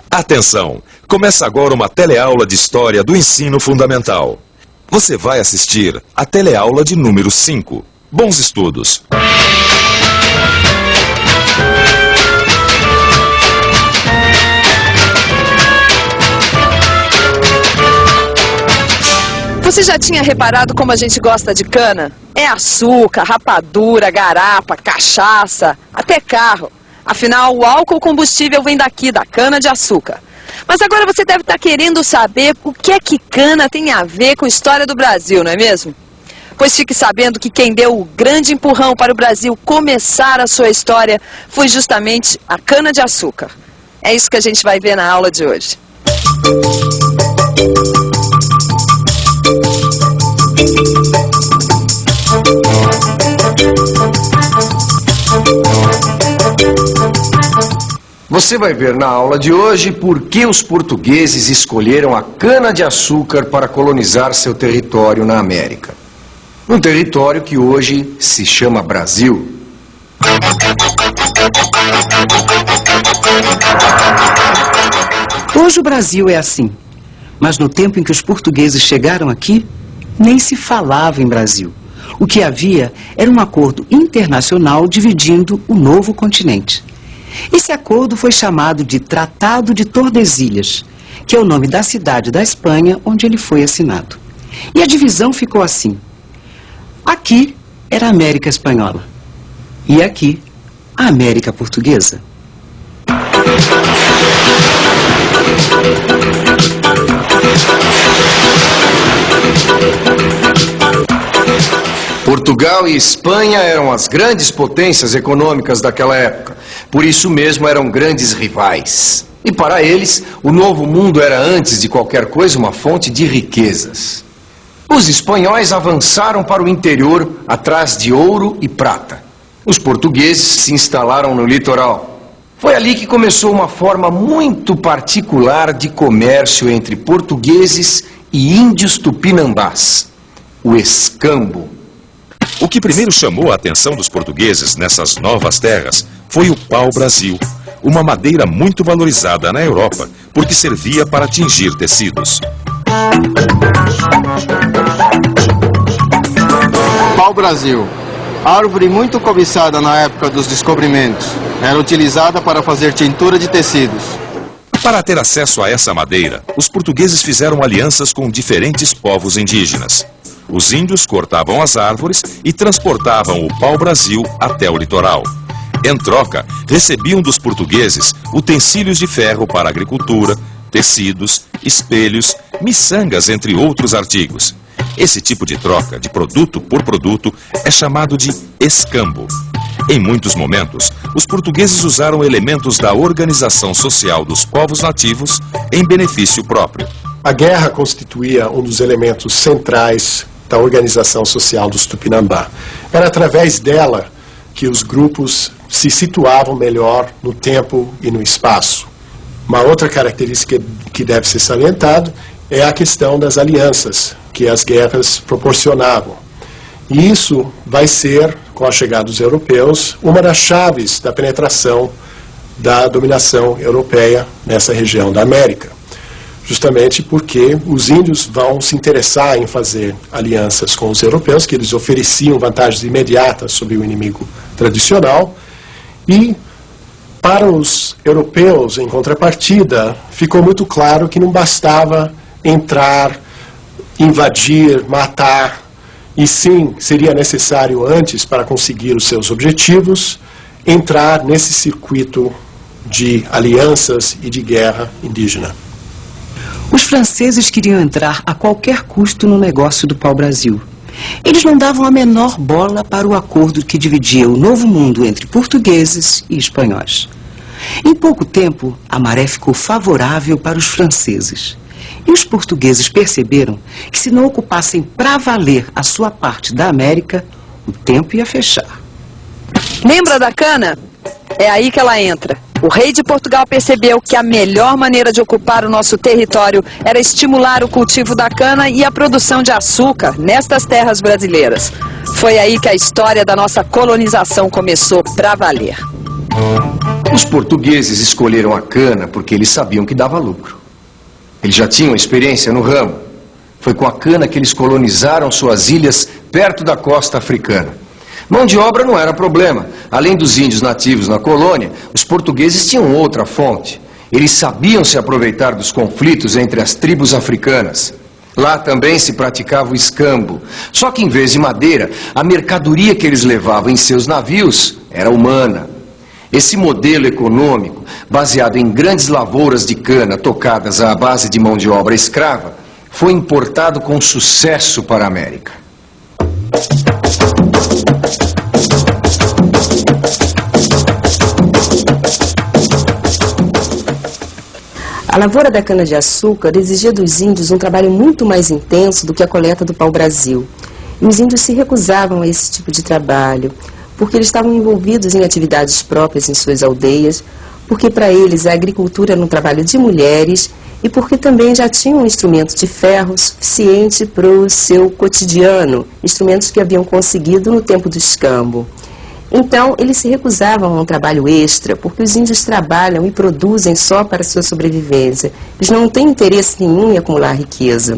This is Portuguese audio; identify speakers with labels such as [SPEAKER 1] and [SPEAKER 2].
[SPEAKER 1] Atenção! Começa agora uma teleaula de História do Ensino Fundamental. Você vai assistir a teleaula de número 5. Bons estudos!
[SPEAKER 2] Você já tinha reparado como a gente gosta de cana? É açúcar, rapadura, garapa, cachaça, até carro. Afinal, o álcool combustível vem daqui, da cana-de-açúcar. Mas agora você deve estar querendo saber o que é que cana tem a ver com a história do Brasil, não é mesmo? Pois fique sabendo que quem deu o grande empurrão para o Brasil começar a sua história foi justamente a cana-de-açúcar. É isso que a gente vai ver na aula de hoje.
[SPEAKER 3] Você vai ver na aula de hoje por que os portugueses escolheram a cana-de-açúcar para colonizar seu território na América. Um território que hoje se chama Brasil.
[SPEAKER 4] Hoje o Brasil é assim, mas no tempo em que os portugueses chegaram aqui, nem se falava em Brasil. O que havia era um acordo internacional dividindo o novo continente. Esse acordo foi chamado de Tratado de Tordesilhas, que é o nome da cidade da Espanha onde ele foi assinado. E a divisão ficou assim. Aqui era a América Espanhola e aqui a América Portuguesa.
[SPEAKER 3] Portugal e Espanha eram as grandes potências econômicas daquela época. Por isso mesmo eram grandes rivais. E para eles, o Novo Mundo era antes de qualquer coisa uma fonte de riquezas. Os espanhóis avançaram para o interior atrás de ouro e prata. Os portugueses se instalaram no litoral. Foi ali que começou uma forma muito particular de comércio entre portugueses e índios tupinambás, o escambo.
[SPEAKER 1] O que primeiro chamou a atenção dos portugueses nessas novas terras foi o pau-brasil, uma madeira muito valorizada na Europa, porque servia para tingir tecidos.
[SPEAKER 5] Pau-brasil, árvore muito cobiçada na época dos descobrimentos, era utilizada para fazer tintura de tecidos.
[SPEAKER 1] Para ter acesso a essa madeira, os portugueses fizeram alianças com diferentes povos indígenas. Os índios cortavam as árvores e transportavam o pau-brasil até o litoral. Em troca, recebiam dos portugueses utensílios de ferro para agricultura, tecidos, espelhos, miçangas, entre outros artigos. Esse tipo de troca, de produto por produto, é chamado de escambo. Em muitos momentos, os portugueses usaram elementos da organização social dos povos nativos em benefício próprio.
[SPEAKER 6] A guerra constituía um dos elementos centrais da organização social dos Tupinambá. Era através dela que os grupos se situavam melhor no tempo e no espaço. Uma outra característica que deve ser salientado é a questão das alianças que as guerras proporcionavam. E isso vai ser, com a chegada dos europeus, uma das chaves da penetração da dominação europeia nessa região da América. Justamente porque os índios vão se interessar em fazer alianças com os europeus, que eles ofereciam vantagens imediatas sobre o inimigo tradicional, e para os europeus, em contrapartida, ficou muito claro que não bastava entrar, invadir, matar, e sim, seria necessário antes, para conseguir os seus objetivos, entrar nesse circuito de alianças e de guerra indígena.
[SPEAKER 4] Os franceses queriam entrar a qualquer custo no negócio do pau-brasil. Eles não davam a menor bola para o acordo que dividia o Novo Mundo entre portugueses e espanhóis. Em pouco tempo, a maré ficou favorável para os franceses. E os portugueses perceberam que se não ocupassem para valer a sua parte da América, o tempo ia fechar.
[SPEAKER 2] Lembra da cana? É aí que ela entra. O rei de Portugal percebeu que a melhor maneira de ocupar o nosso território era estimular o cultivo da cana e a produção de açúcar nestas terras brasileiras. Foi aí que a história da nossa colonização começou pra valer.
[SPEAKER 3] Os portugueses escolheram a cana porque eles sabiam que dava lucro. Eles já tinham experiência no ramo. Foi com a cana que eles colonizaram suas ilhas perto da costa africana. Mão de obra não era problema. Além dos índios nativos na colônia, os portugueses tinham outra fonte. Eles sabiam se aproveitar dos conflitos entre as tribos africanas. Lá também se praticava o escambo. Só que em vez de madeira, a mercadoria que eles levavam em seus navios era humana. Esse modelo econômico, baseado em grandes lavouras de cana tocadas à base de mão de obra escrava, foi importado com sucesso para a América.
[SPEAKER 7] A lavoura da cana-de-açúcar exigia dos índios um trabalho muito mais intenso do que a coleta do pau-brasil. E os índios se recusavam a esse tipo de trabalho, porque eles estavam envolvidos em atividades próprias em suas aldeias, porque para eles a agricultura era um trabalho de mulheres e porque também já tinham um instrumento de ferro suficiente para o seu cotidiano, instrumentos que haviam conseguido no tempo do escambo. Então, eles se recusavam a um trabalho extra, porque os índios trabalham e produzem só para a sua sobrevivência. Eles não têm interesse nenhum em acumular riqueza.